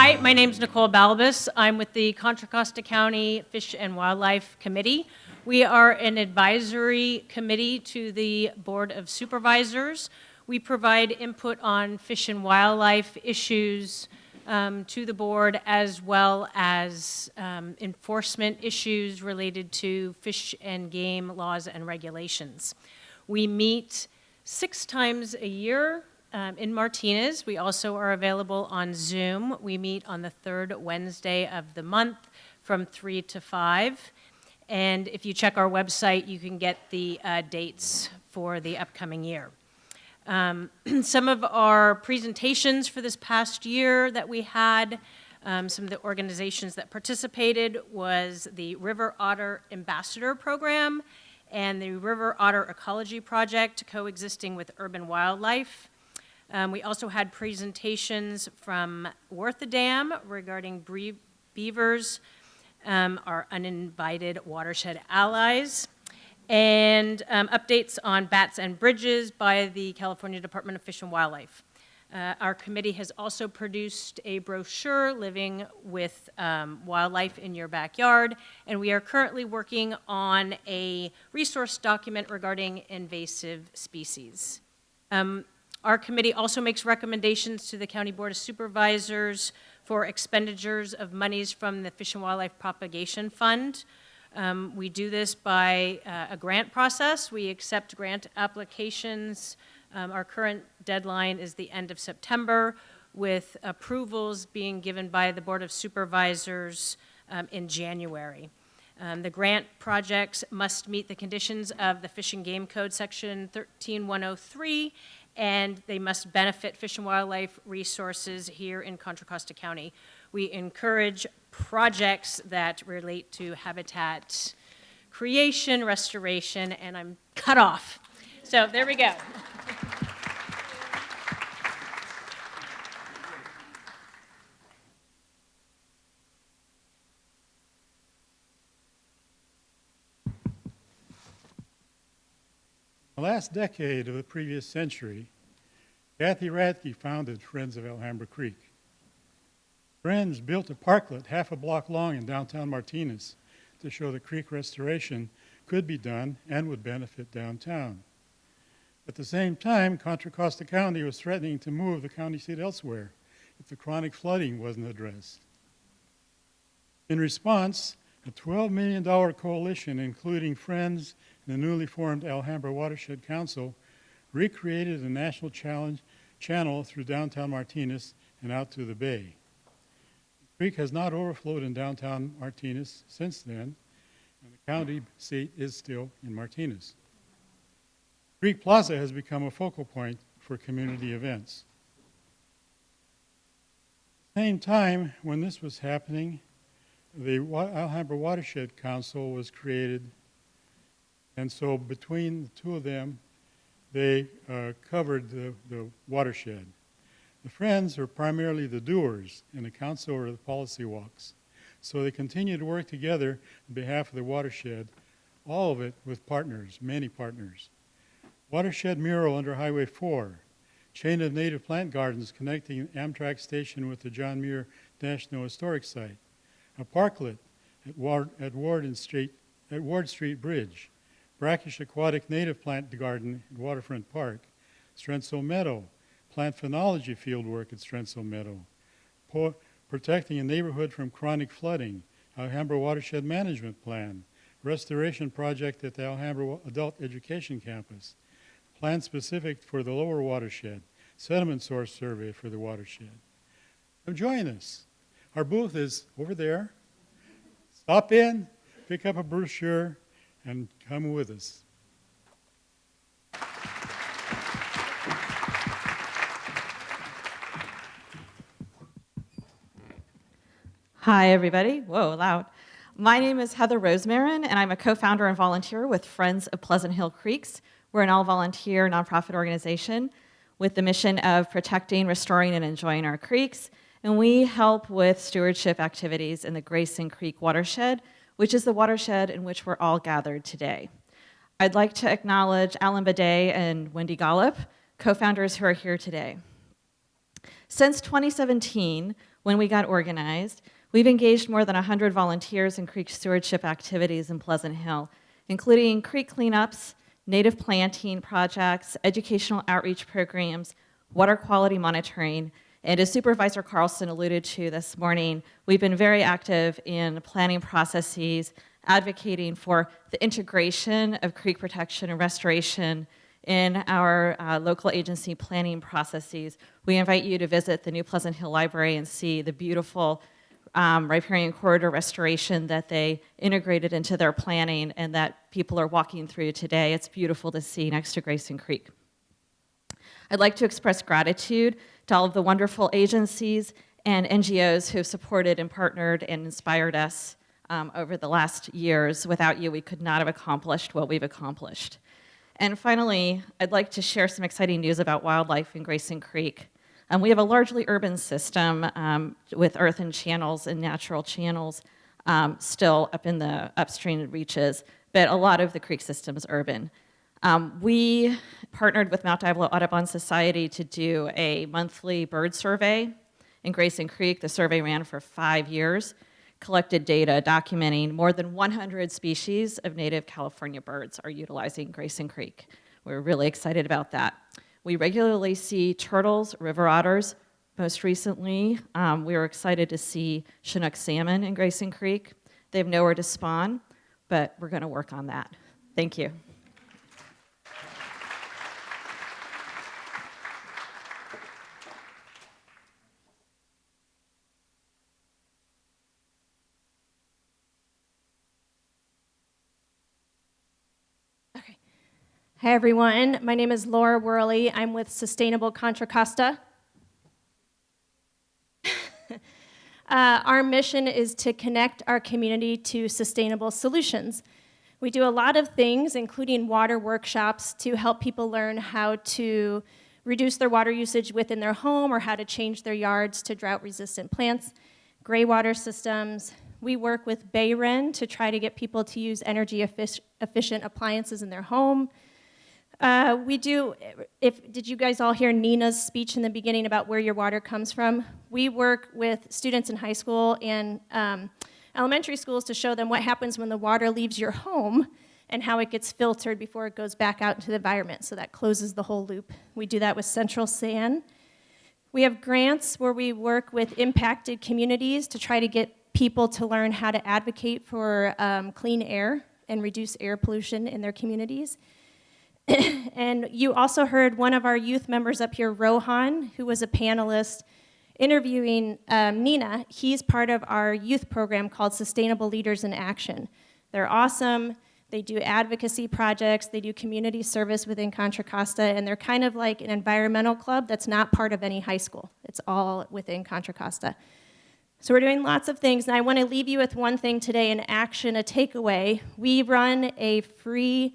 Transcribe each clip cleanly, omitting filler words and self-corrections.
Hi, my name is Nicole Balbus. I'm with the Contra Costa County Fish and Wildlife Committee. We are an advisory committee to the Board of Supervisors. We provide input on fish and wildlife issues to the board, as well as enforcement issues related to fish and game laws and regulations. We meet 6 times a year in Martinez. We also are available on Zoom. We meet on the 3rd Wednesday of the month from 3 to 5. And if you check our website, you can get the dates for the upcoming year. Some of our presentations for this past year that we had, some of the organizations that participated was the River Otter Ambassador Program and the River Otter Ecology Project, coexisting with urban wildlife. We also had presentations from Worth Dam regarding beavers, our uninvited watershed allies, and updates on bats and bridges by the California Department of Fish and Wildlife. Our committee has also produced a brochure, Living with Wildlife in Your Backyard, and we are currently working on a resource document regarding invasive species. Our committee also makes recommendations to the County Board of Supervisors for expenditures of monies from the Fish and Wildlife Propagation Fund. We do this by a grant process. We accept grant applications. Our current deadline is the end of September, with approvals being given by the Board of Supervisors in January. The grant projects must meet the conditions of the Fish and Game Code, Section 13103, and they must benefit fish and wildlife resources here in Contra Costa County. We encourage projects that relate to habitat creation, restoration, and I'm cut off. So there we go. The last decade of the previous century, Kathy Radke founded Friends of Alhambra Creek. Friends built a parklet half a block long in downtown Martinez to show that creek restoration could be done and would benefit downtown. At the same time, Contra Costa County was threatening to move the county seat elsewhere if the chronic flooding wasn't addressed. In response, a $12 million coalition, including Friends and the newly formed Alhambra Watershed Council, recreated a national channel through downtown Martinez and out to the bay. The creek has not overflowed in downtown Martinez since then, and the county seat is still in Martinez. Creek Plaza has become a focal point for community events. At the same time, when this was happening, the Alhambra Watershed Council was created, and so between the two of them, they covered the watershed. The Friends are primarily the doers, and the council are the policy walks. So they continue to work together on behalf of the watershed, all of it with partners, many partners. Watershed mural under Highway 4, chain of native plant gardens connecting Amtrak station with the John Muir National Historic Site, a parklet at Ward Street Bridge, brackish aquatic native plant garden at Waterfront Park, Strensel Meadow, plant phenology fieldwork at Strensel Meadow, protecting a neighborhood from chronic flooding, Alhambra Watershed Management Plan, restoration project at the Alhambra Adult Education Campus, plan specific for the lower watershed, sediment source survey for the watershed. Come join us. Our booth is over there. Stop in, pick up a brochure, and come with us. Hi, everybody. Whoa, loud. My name is Heather Rosemarin, and I'm a co-founder and volunteer with Friends of Pleasant Hill Creeks. We're an all-volunteer nonprofit organization with the mission of protecting, restoring, and enjoying our creeks. And we help with stewardship activities in the Grayson Creek watershed, which is the watershed in which we're all gathered today. I'd like to acknowledge Alan Bidet and Wendy Gollop, co-founders who are here today. Since 2017, when we got organized, we've engaged more than 100 volunteers in creek stewardship activities in Pleasant Hill, including creek cleanups, native planting projects, educational outreach programs, water quality monitoring, and as Supervisor Carlson alluded to this morning, we've been very active in planning processes, advocating for the integration of creek protection and restoration in our local agency planning processes. We invite you to visit the new Pleasant Hill Library and see the beautiful riparian corridor restoration that they integrated into their planning and that people are walking through today. It's beautiful to see next to Grayson Creek. I'd like to express gratitude to all of the wonderful agencies and NGOs who have supported and partnered and inspired us over the last years. Without you, we could not have accomplished what we've accomplished. And finally, I'd like to share some exciting news about wildlife in Grayson Creek. We have a largely urban system with earthen channels and natural channels still up in the upstream reaches, but a lot of the creek system is urban. We partnered with Mount Diablo Audubon Society to do a monthly bird survey in Grayson Creek. The survey ran for 5 years, collected data documenting more than 100 species of native California birds are utilizing Grayson Creek. We're really excited about that. We regularly see turtles, river otters. Most recently, we were excited to see Chinook salmon in Grayson Creek. They have nowhere to spawn, but we're going to work on that. Thank you. Hi, everyone. My name is Laura Worley. I'm with Sustainable Contra Costa. Our mission is to connect our community to sustainable solutions. We do a lot of things, including water workshops, to help people learn how to reduce their water usage within their home or how to change their yards to drought-resistant plants, gray water systems. We work with Bay Wren to try to get people to use energy-efficient appliances in their home. Did you guys all hear Nina's speech in the beginning about where your water comes from? We work with students in high school and elementary schools to show them what happens when the water leaves your home and how it gets filtered before it goes back out into the environment, so that closes the whole loop. We do that with Central San. We have grants where we work with impacted communities to try to get people to learn how to advocate for clean air and reduce air pollution in their communities. And you also heard one of our youth members up here, Rohan, who was a panelist interviewing Nina. He's part of our youth program called Sustainable Leaders in Action. They're awesome. They do advocacy projects. They do community service within Contra Costa, and they're kind of like an environmental club that's not part of any high school. It's all within Contra Costa. So we're doing lots of things, and I want to leave you with one thing today, an action, a takeaway. We run a free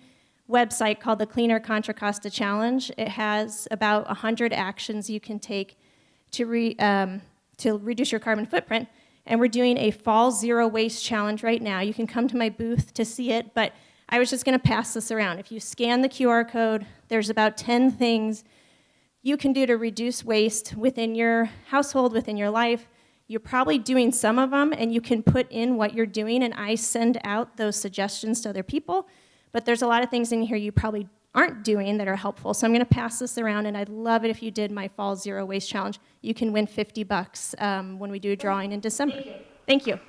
website called the Cleaner Contra Costa Challenge. It has about 100 actions you can take to reduce your carbon footprint. And we're doing a Fall Zero Waste Challenge right now. You can come to my booth to see it, but I was just going to pass this around. If you scan the QR code, there's about 10 things you can do to reduce waste within your household, within your life. You're probably doing some of them, and you can put in what you're doing, and I send out those suggestions to other people. But there's a lot of things in here you probably aren't doing that are helpful. So I'm going to pass this around, and I'd love it if you did my Fall Zero Waste Challenge. You can win $50 when we do a drawing in December. Thank you.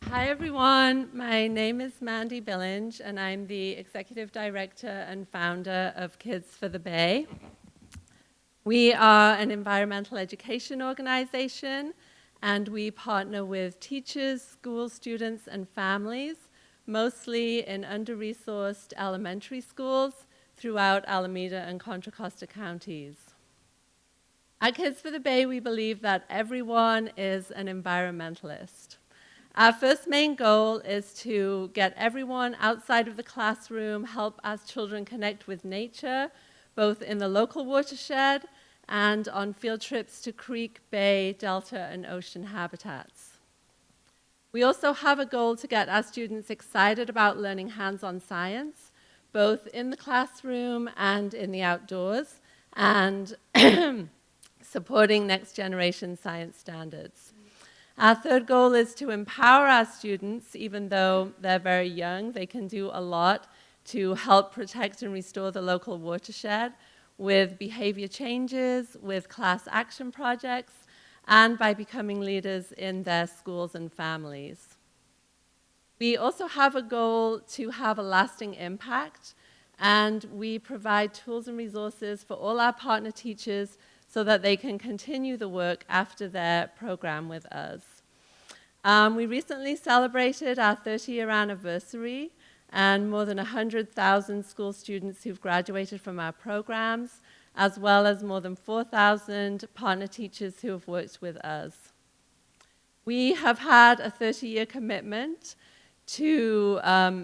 Hi everyone, my name is Mandy Billinge and I'm the Executive Director and Founder of Kids for the Bay. We are an environmental education organization and we partner with teachers, school students and families, mostly in under-resourced elementary schools throughout Alameda and Contra Costa counties. At Kids for the Bay, we believe that everyone is an environmentalist. Our first main goal is to get everyone outside of the classroom, help our children connect with nature, both in the local watershed and on field trips to creek, bay, delta, and ocean habitats. We also have a goal to get our students excited about learning hands-on science, both in the classroom and in the outdoors, and supporting next-generation science standards. Our third goal is to empower our students. Even though they're very young, they can do a lot to help protect and restore the local watershed with behavior changes, with class action projects, and by becoming leaders in their schools and families. We also have a goal to have a lasting impact, and we provide tools and resources for all our partner teachers so that they can continue the work after their program with us. We recently celebrated our 30-year anniversary, and more than 100,000 school students who've graduated from our programs, as well as more than 4,000 partner teachers who have worked with us. We have had a 30-year commitment to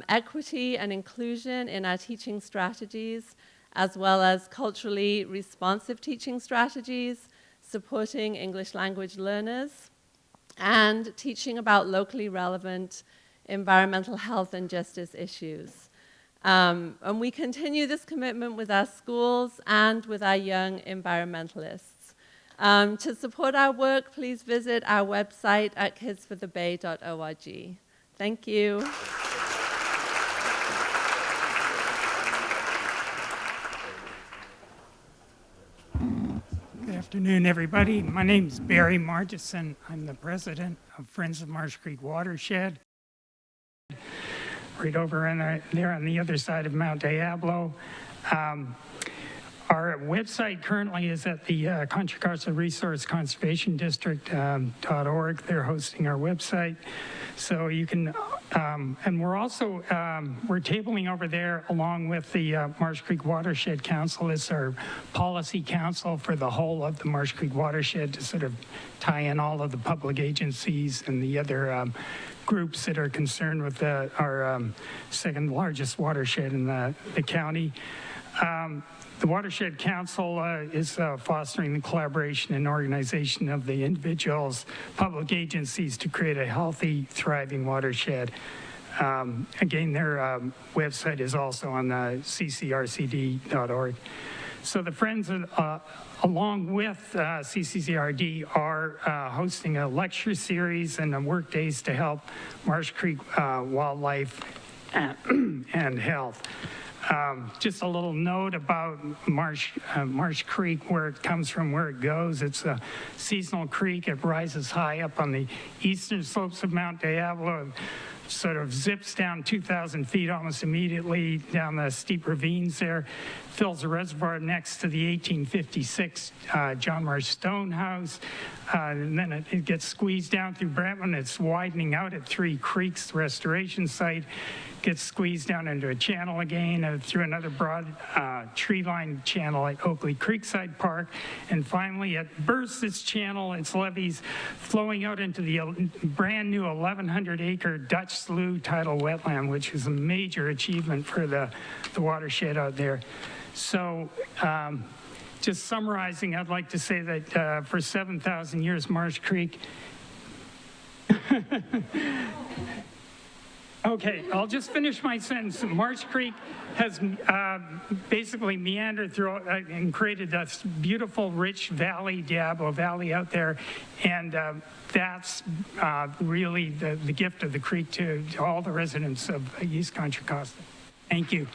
equity and inclusion in our teaching strategies, as well as culturally responsive teaching strategies, supporting English language learners, and teaching about locally relevant environmental health and justice issues. And we continue this commitment with our schools and with our young environmentalists. To support our work, please visit our website at kidsforthebay.org. Thank you. Good afternoon, everybody. My name is Barry Margison. I'm the president of Friends of Marsh Creek Watershed, right over there on the other side of Mount Diablo. Our website currently is at the Contra Costa Resource Conservation District.org. They're hosting our website. So you can, and we're also, we're tabling over there along with the Marsh Creek Watershed Council. It's our policy council for the whole of the Marsh Creek Watershed to sort of tie in all of the public agencies and the other groups that are concerned with our second largest watershed in the county. The Watershed Council is fostering the collaboration and organization of the individuals, public agencies to create a healthy, thriving watershed. Again, their website is also on ccrcd.org. So the Friends, along with CCCRD, are hosting a lecture series and work days to help Marsh Creek wildlife and health. Just a little note about Marsh Creek, where it comes from, where it goes. It's a seasonal creek. It rises high up on the eastern slopes of Mount Diablo. It sort of zips down 2,000 feet almost immediately down the steep ravines there. Fills a reservoir next to the 1856 John Marsh Stone House. And then it gets squeezed down through Brentwood. It's widening out at Three Creeks, the restoration site. Gets squeezed down into a channel again through another broad tree-lined channel at Oakley Creekside Park. And finally, it bursts its channel, its levees, flowing out into the brand new 1,100-acre Dutch Slough tidal wetland, which is a major achievement for the watershed out there. So just summarizing, I'd like to say that for 7,000 years, Marsh Creek Okay, I'll just finish my sentence. Marsh Creek has basically meandered through and created this beautiful, rich valley, Diablo Valley out there, and that's really the gift of the creek to all the residents of East Contra Costa. Thank you.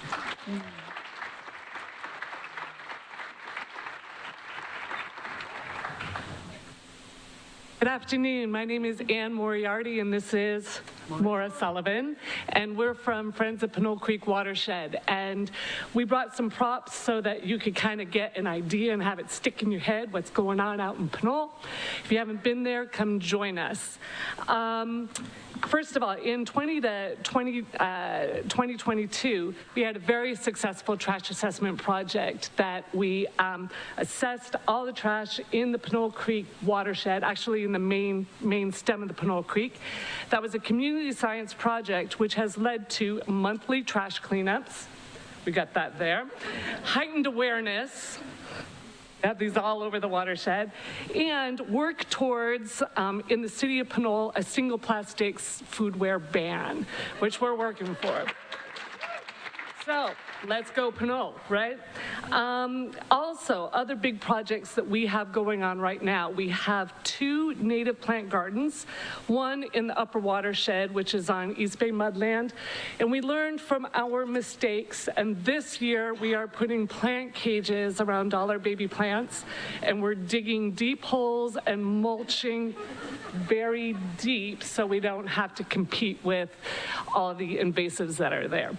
Good afternoon. My name is Ann Moriarty, and this is Maura Sullivan, and we're from Friends of Pinole Creek Watershed. And we brought some props so that you could kind of get an idea and have it stick in your head what's going on out in Pinole. If you haven't been there, come join us. First of all, in 2022, we had a very successful trash assessment project that we assessed all the trash in the Pinole Creek watershed, actually in the main stem of the Pinole Creek. That was a community science project which has led to monthly trash cleanups. We got that there. Heightened awareness. have these all over the watershed, and work towards, in the city of Pinole, a single plastics foodware ban, which we're working for. So, let's go Pinole, right? Also, other big projects that we have going on right now, we have 2 native plant gardens, one in the upper watershed, which is on East Bay Mudland, and we learned from our mistakes, and this year we are putting plant cages around dollar baby plants, and we're digging deep holes and mulching very deep so we don't have to compete with all the invasives that are there.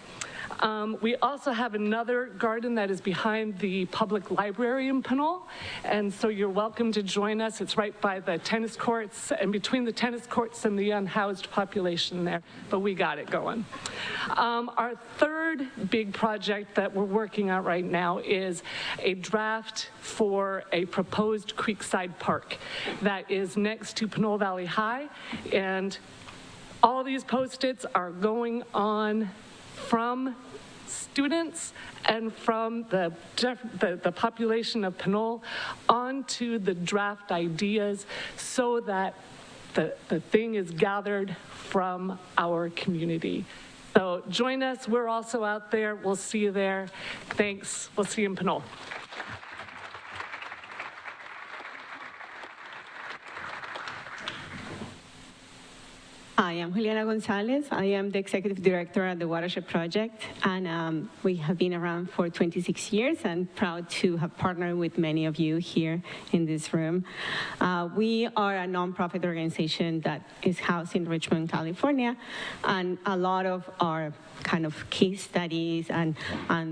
We also have another garden that is behind the public library in Pinole, and so you're welcome to join us. It's right by the tennis courts, and between the tennis courts and the unhoused population there, but we got it going. Our third big project that we're working on right now is a draft for a proposed creekside park that is next to Pinole Valley High, and all these Post-its are going on from students and from the population of Pinole onto the draft ideas so that the thing is gathered from our community. So join us. We're also out there. We'll see you there. Thanks. We'll see you in Pinole. Hi, I'm Juliana Gonzalez. I am the Executive Director at the Watershed Project, and we have been around for 26 years and proud to have partnered with many of you here in this room. We are a nonprofit organization that is housed in Richmond, California, and a lot of our kind of case studies and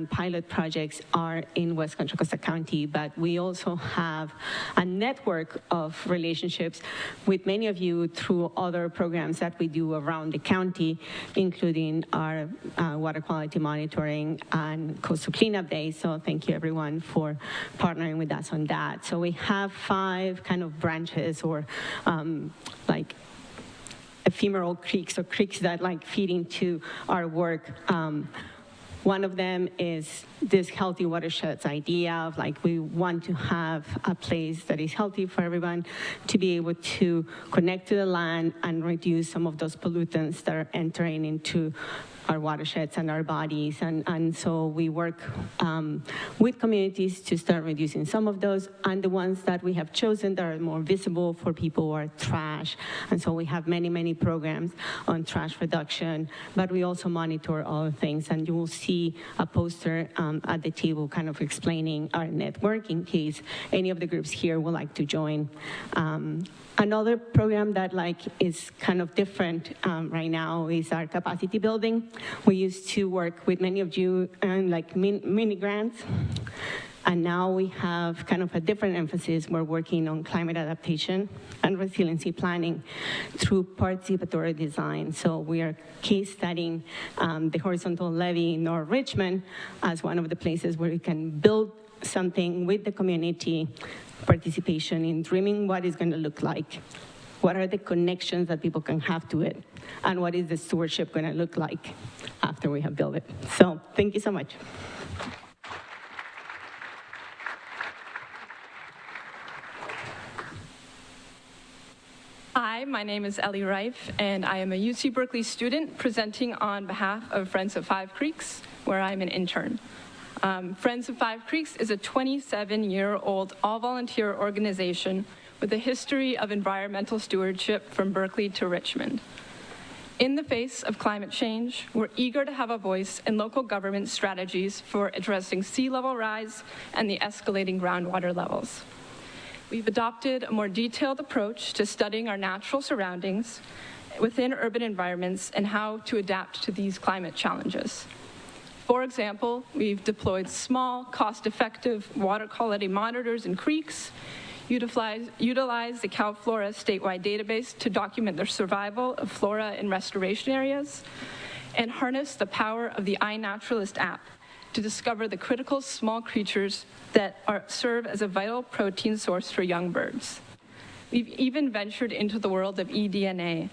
pilot projects are in West Contra Costa County, but we also have a network of relationships with many of you through other programs that we do around the county, including our water quality monitoring and coastal cleanup days. So thank you everyone for partnering with us on that. So we have 5 kind of branches or like ephemeral creeks or creeks that like feed into our work. One of them is this healthy watersheds idea of like we want to have a place that is healthy for everyone to be able to connect to the land and reduce some of those pollutants that are entering into our watersheds and our bodies. And so we work with communities to start reducing some of those, and the ones that we have chosen that are more visible for people are trash. And so we have many, many programs on trash reduction, but we also monitor other things. And you will see a poster at the table kind of explaining our network in case any of the groups here would like to join. Another program that like is kind of different right now is our capacity building. We used to work with many of you and like mini grants, and now we have kind of a different emphasis. We're working on climate adaptation and resiliency planning through participatory design. So we are case studying the horizontal levee in North Richmond as one of the places where we can build something with the community, participation in dreaming what it's going to look like, what are the connections that people can have to it, and what is the stewardship going to look like after we have built it. So thank you so much. Hi, my name is Ellie Reif, and I am a UC Berkeley student presenting on behalf of Friends of Five Creeks, where I'm an intern. Friends of Five Creeks is a 27-year-old all-volunteer organization with a history of environmental stewardship from Berkeley to Richmond. In the face of climate change, we're eager to have a voice in local government strategies for addressing sea level rise and the escalating groundwater levels. We've adopted a more detailed approach to studying our natural surroundings within urban environments and how to adapt to these climate challenges. For example, we've deployed small, cost-effective water quality monitors in creeks, utilize the CalFlora statewide database to document the survival of flora in restoration areas, and harness the power of the iNaturalist app to discover the critical small creatures that serve as a vital protein source for young birds. We've even ventured into the world of eDNA,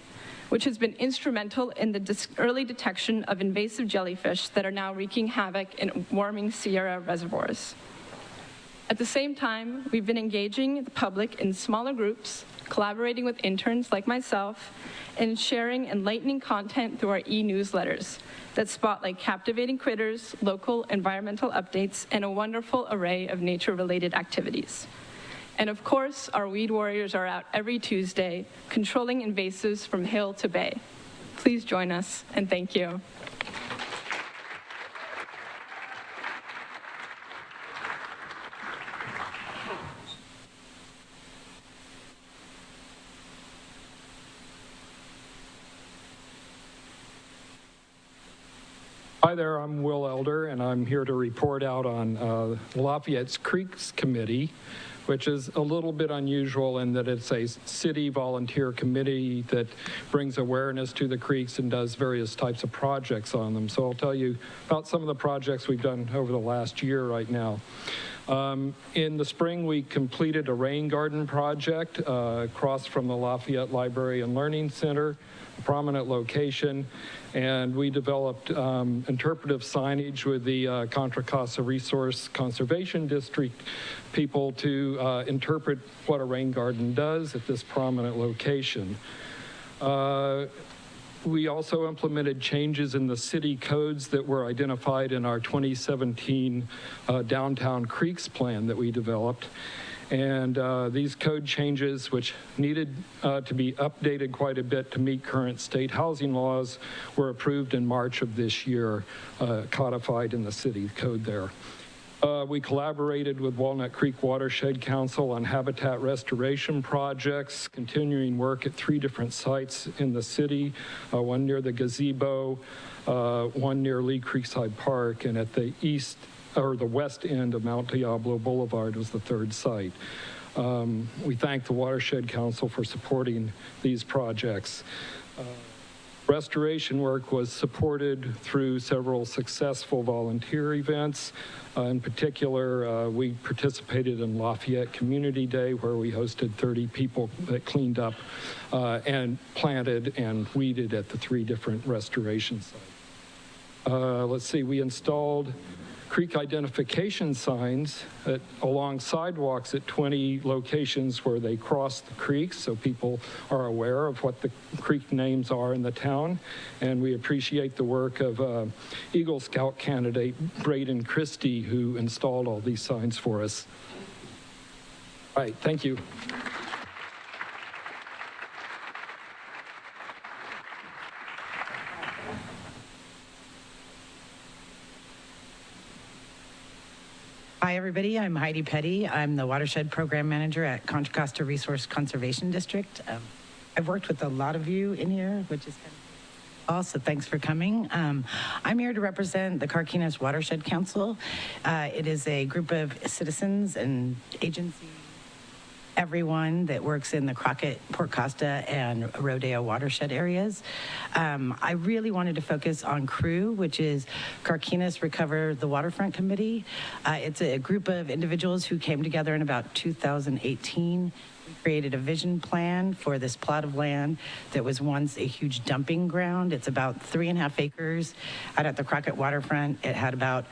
which has been instrumental in the early detection of invasive jellyfish that are now wreaking havoc in warming Sierra reservoirs. At the same time, we've been engaging the public in smaller groups, collaborating with interns like myself, and sharing enlightening content through our e-newsletters that spotlight captivating critters, local environmental updates, and a wonderful array of nature-related activities. And of course, our weed warriors are out every Tuesday, controlling invasives from hill to bay. Please join us, and thank you. Hi there, I'm Will Elder, and I'm here to report out on Lafayette's Creeks Committee, which is a little bit unusual in that it's a city volunteer committee that brings awareness to the creeks and does various types of projects on them. So I'll tell you about some of the projects we've done over the last year right now. In the spring, we completed a rain garden project across from the Lafayette Library and Learning Center, a prominent location, and we developed interpretive signage with the Contra Costa Resource Conservation District people to interpret what a rain garden does at this prominent location. We also implemented changes in the city codes that were identified in our 2017 Downtown Creeks plan that we developed. And these code changes, which needed to be updated quite a bit to meet current state housing laws, were approved in March of this year, codified in the city code there. We collaborated with Walnut Creek Watershed Council on habitat restoration projects, continuing work at 3 different sites in the city, one near the gazebo, one near Lee Creekside Park, and at the the west end of Mount Diablo Boulevard was the 3rd site. We thank the Watershed Council for supporting these projects. Restoration work was supported through several successful volunteer events. In particular, we participated in Lafayette Community Day, where we hosted 30 people that cleaned up and planted and weeded at the 3 different restoration sites. Let's see, we installed creek identification signs along sidewalks at 20 locations where they cross the creeks, so people are aware of what the creek names are in the town. And we appreciate the work of Eagle Scout candidate Braden Christie, who installed all these signs for us. All right, thank you. Hi, everybody. I'm Heidi Petty. I'm the Watershed Program Manager at Contra Costa Resource Conservation District. I've worked with a lot of you in here, which is kind of cool, so thanks for coming. I'm here to represent the Carquinez Watershed Council. It is a group of citizens and agencies, everyone that works in the Crockett, Port Costa, and Rodeo watershed areas. I really wanted to focus on CREW, which is Carquinez Recover the Waterfront Committee. It's a group of individuals who came together in about 2018. We created a vision plan for this plot of land that was once a huge dumping ground. It's about 3.5 acres out at the Crockett waterfront. It had about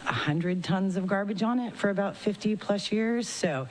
100 tons of garbage on it for about 50 plus years. So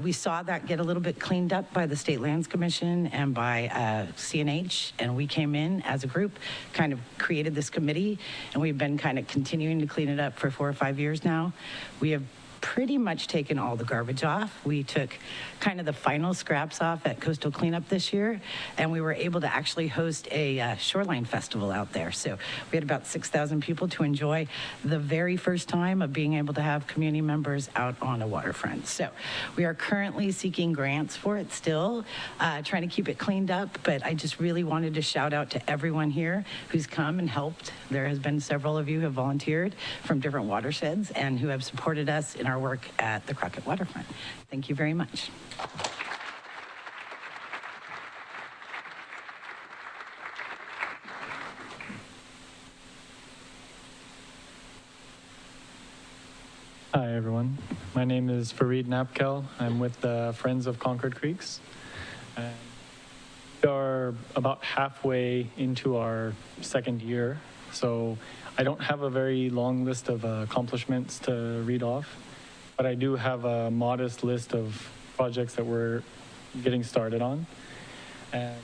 we saw that get a little bit cleaned up by the State Lands Commission and by CNH, and we came in as a group, kind of created this committee, and we've been kind of continuing to clean it up for 4 or 5 years now. We have pretty much taken all the garbage off. We took kind of the final scraps off at Coastal Cleanup this year, and we were able to actually host a shoreline festival out there. So we had about 6,000 people to enjoy the very first time of being able to have community members out on a waterfront. So we are currently seeking grants for it still, trying to keep it cleaned up, but I just really wanted to shout out to everyone here who's come and helped. There has been several of you who have volunteered from different watersheds and who have supported us in our work at the Crockett Waterfront. Thank you very much. Hi, everyone. My name is Fareed Napkel. I'm with the Friends of Concord Creeks. And we are about halfway into our 2nd year, so I don't have a very long list of accomplishments to read off. but I do have a modest list of projects that we're getting started on. And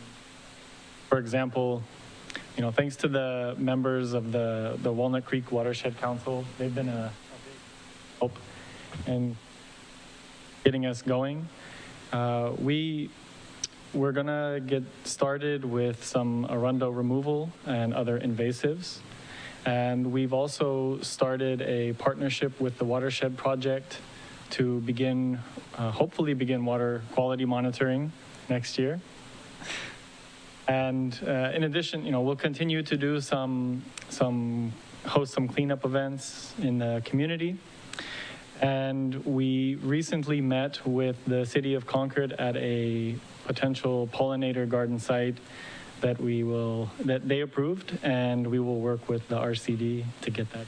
for example, thanks to the members of the Walnut Creek Watershed Council, they've been a big help in getting us going. We're gonna get started with some arundo removal and other invasives. And we've also started a partnership with the Watershed Project to begin, hopefully begin water quality monitoring next year. And in addition, we'll continue to do host some cleanup events in the community. And we recently met with the city of Concord at a potential pollinator garden site that they approved, and we will work with the RCD to get that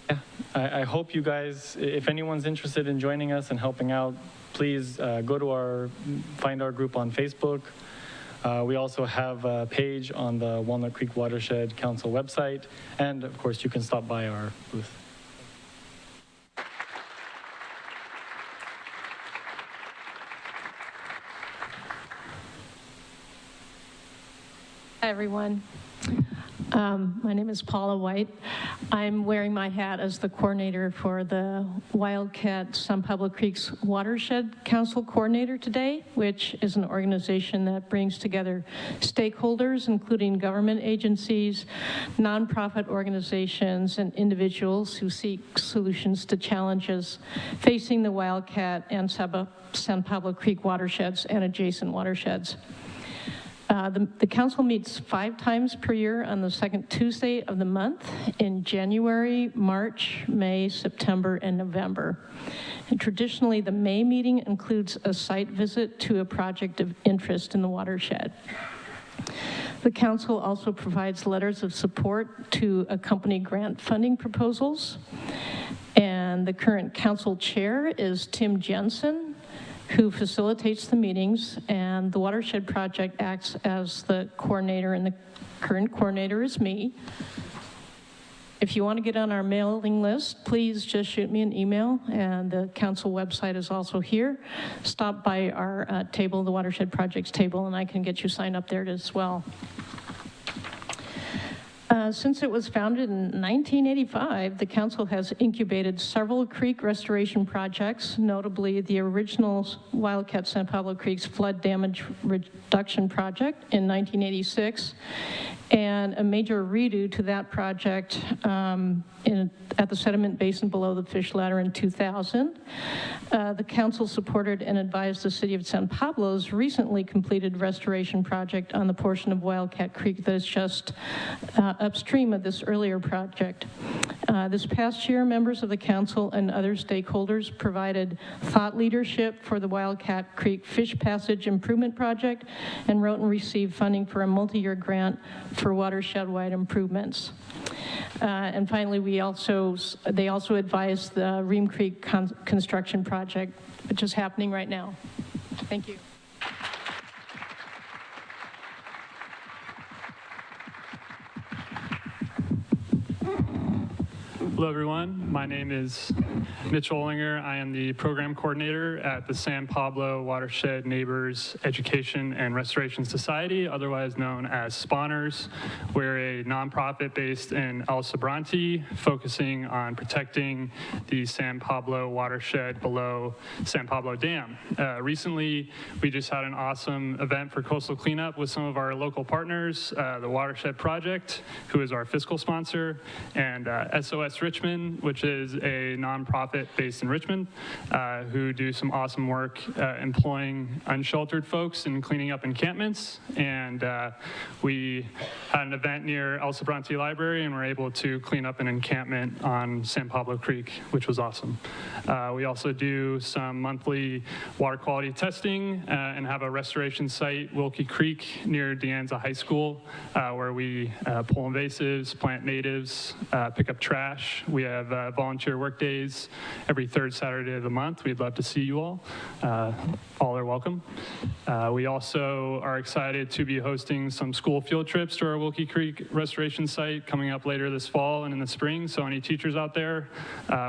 done. Yeah, I hope you guys, if anyone's interested in joining us and helping out, please find our group on Facebook. We also have a page on the Walnut Creek Watershed Council website, and of course you can stop by our booth. Hi, everyone. My name is Paula White. I'm wearing my hat as the coordinator for the Wildcat San Pablo Creek's Watershed Council Coordinator today, which is an organization that brings together stakeholders, including government agencies, nonprofit organizations, and individuals who seek solutions to challenges facing the Wildcat and San Pablo Creek watersheds and adjacent watersheds. The council meets 5 times per year on the second Tuesday of the month in January, March, May, September, and November. And traditionally, the May meeting includes a site visit to a project of interest in the watershed. The council also provides letters of support to accompany grant funding proposals. And the current council chair is Tim Jensen, who facilitates the meetings, and the Watershed Project acts as the coordinator, and the current coordinator is me. If you want to get on our mailing list, please just shoot me an email, and the council website is also here. Stop by our table, the Watershed Project's table, and I can get you signed up there as well. Since it was founded in 1985, the council has incubated several creek restoration projects, notably the original Wildcat San Pablo Creek's flood damage reduction project in 1986, and a major redo to that project at the sediment basin below the fish ladder in 2000. The council supported and advised the city of San Pablo's recently completed restoration project on the portion of Wildcat Creek that is just upstream of this earlier project. This past year, members of the council and other stakeholders provided thought leadership for the Wildcat Creek Fish Passage Improvement Project and wrote and received funding for a multi-year grant for watershed-wide improvements. And finally, they also advised the Ream Creek construction project, which is happening right now. Thank you. Hello, everyone. My name is Mitch Olinger. I am the program coordinator at the San Pablo Watershed Neighbors Education and Restoration Society, otherwise known as Spawners. We're a nonprofit based in El Sobrante, focusing on protecting the San Pablo watershed below San Pablo Dam. Recently, we just had an awesome event for coastal cleanup with some of our local partners, the Watershed Project, who is our fiscal sponsor, and SOS Richmond, which is a nonprofit based in Richmond, who do some awesome work employing unsheltered folks and cleaning up encampments. And we had an event near El Sobrante Library, and were able to clean up an encampment on San Pablo Creek, which was awesome. We also do some monthly water quality testing and have a restoration site, Wilkie Creek, near De Anza High School, where we pull invasives, plant natives, pick up trash. We have volunteer work days every 3rd Saturday of the month. We'd love to see you all. All are welcome. We also are excited to be hosting some school field trips to our Wilkie Creek restoration site coming up later this fall and in the spring, so any teachers out there,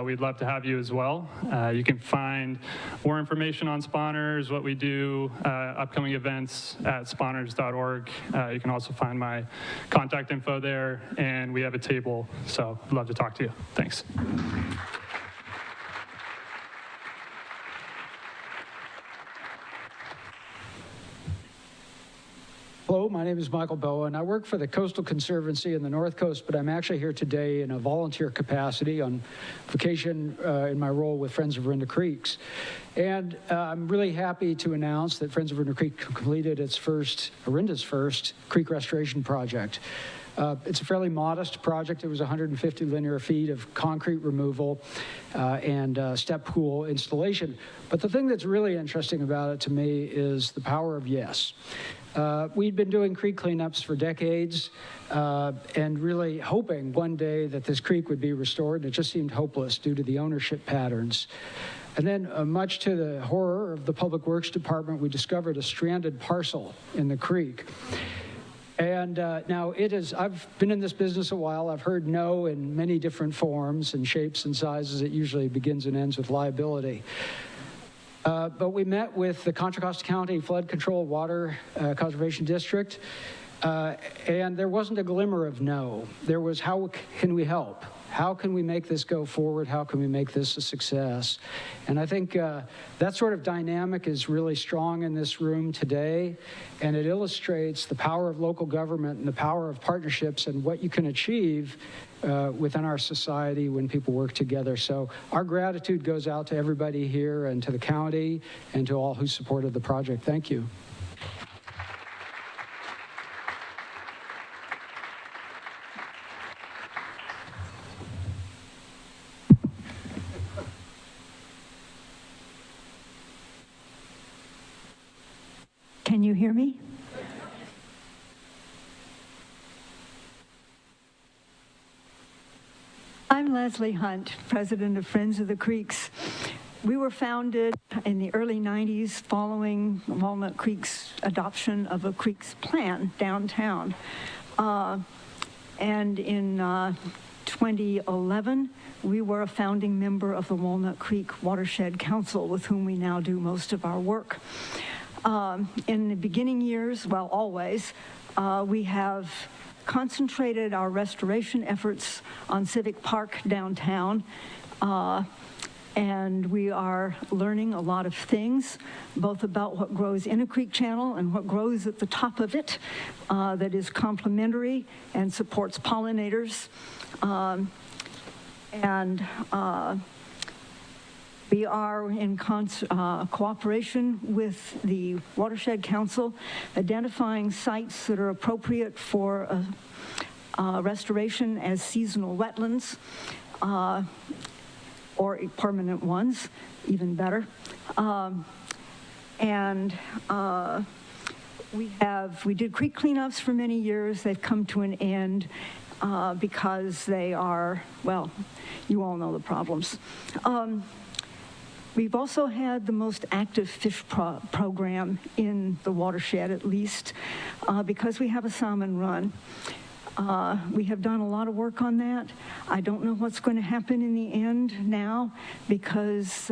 we'd love to have you as well. You can find more information on Spawners, what we do, upcoming events at spawners.org. You can also find my contact info there, and we have a table, so I'd love to talk to you. Thanks. Hello, my name is Michael Bowen. I work for the Coastal Conservancy in the North Coast, but I'm actually here today in a volunteer capacity on vacation in my role with Friends of Orinda Creeks. And I'm really happy to announce that Friends of Orinda Creek completed its Orinda's first creek restoration project. It's a fairly modest project. It was 150 linear feet of concrete removal and step pool installation. But the thing that's really interesting about it to me is the power of yes. We'd been doing creek cleanups for decades and really hoping one day that this creek would be restored. It just seemed hopeless due to the ownership patterns. And then, much to the horror of the Public Works Department, we discovered a stranded parcel in the creek. And now I've been in this business a while. I've heard no in many different forms and shapes and sizes. It usually begins and ends with liability. But we met with the Contra Costa County Flood Control Water Conservation District, and there wasn't a glimmer of no. There was, how can we help? How can we make this go forward? How can we make this a success? And I think that sort of dynamic is really strong in this room today, and it illustrates the power of local government and the power of partnerships and what you can achieve within our society when people work together. So our gratitude goes out to everybody here and to the county and to all who supported the project. Thank you. Can you hear me? I'm Leslie Hunt, president of Friends of the Creeks. We were founded in the early 90s following Walnut Creek's adoption of a Creeks plan downtown. And in 2011, we were a founding member of the Walnut Creek Watershed Council, with whom we now do most of our work. In the beginning years, well, always, we have concentrated our restoration efforts on Civic Park downtown, and we are learning a lot of things, both about what grows in a creek channel and what grows at the top of it that is complementary and supports pollinators. We are in cooperation with the Watershed Council, identifying sites that are appropriate for restoration as seasonal wetlands, or permanent ones, even better. We did creek cleanups for many years. They've come to an end because they are, well, you all know the problems. We've also had the most active fish program in the watershed, at least, because we have a salmon run. We have done a lot of work on that. I don't know what's going to happen in the end now, because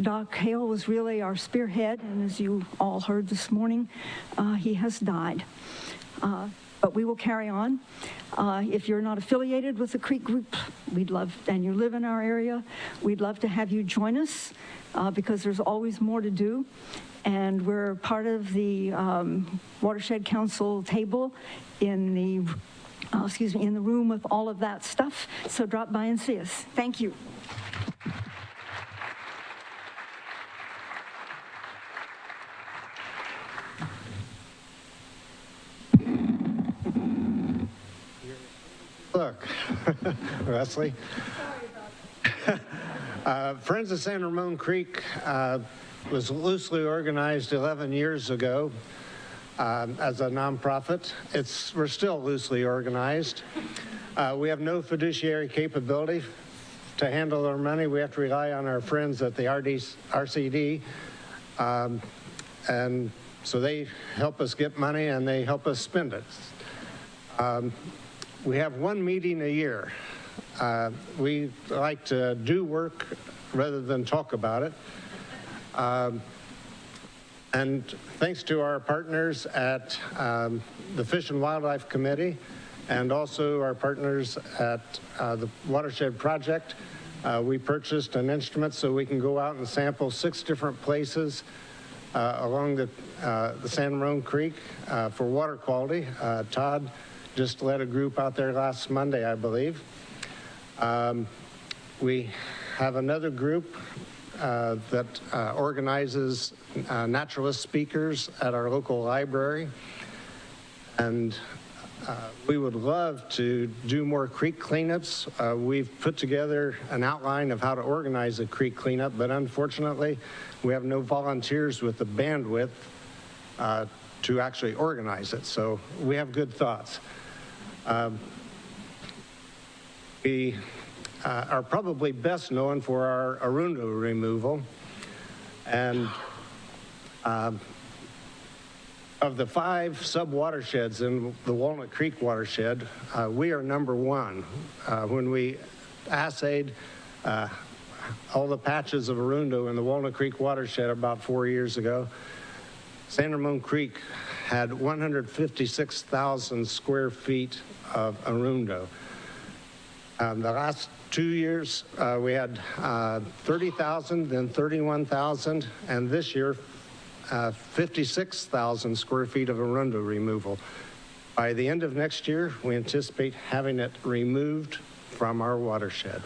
Doc Hale was really our spearhead, and as you all heard this morning, he has died. But we will carry on. If you're not affiliated with the Creek Group, we'd love, and you live in our area, we'd love to have you join us because there's always more to do. And we're part of the Watershed Council table in the, in the room with all of that stuff. So drop by and see us. Thank you. Look, Leslie. Friends of San Ramon Creek was loosely organized 11 years ago as a nonprofit. We're still loosely organized. We have no fiduciary capability to handle our money. We have to rely on our friends at the RCD. And so they help us get money and they help us spend it. We have one meeting a year. We like to do work rather than talk about it. And thanks to our partners at the Fish and Wildlife Committee and also our partners at the Watershed Project, we purchased an instrument so we can go out and sample 6 different places along the San Ramon Creek for water quality. Todd just led a group out there last Monday, I believe. We have another group that organizes naturalist speakers at our local library. And we would love to do more creek cleanups. We've put together an outline of how to organize a creek cleanup, but unfortunately, we have no volunteers with the bandwidth to actually organize it. So we have good thoughts. We are probably best known for our arundo removal. And of the 5 sub-watersheds in the Walnut Creek watershed, we are #1. When we assayed all the patches of arundo in the Walnut Creek watershed about 4 years ago, San Ramon Creek had 156,000 square feet of arundo. The last 2 years, we had 30,000, then 31,000, and this year, 56,000 square feet of arundo removal. By the end of next year, we anticipate having it removed from our watershed.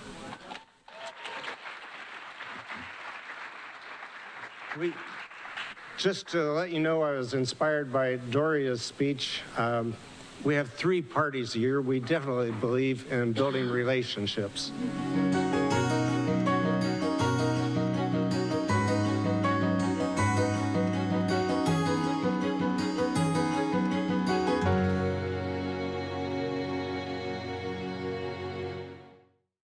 Just to let you know, I was inspired by Doria's speech. We have 3 parties a year. We definitely believe in building relationships.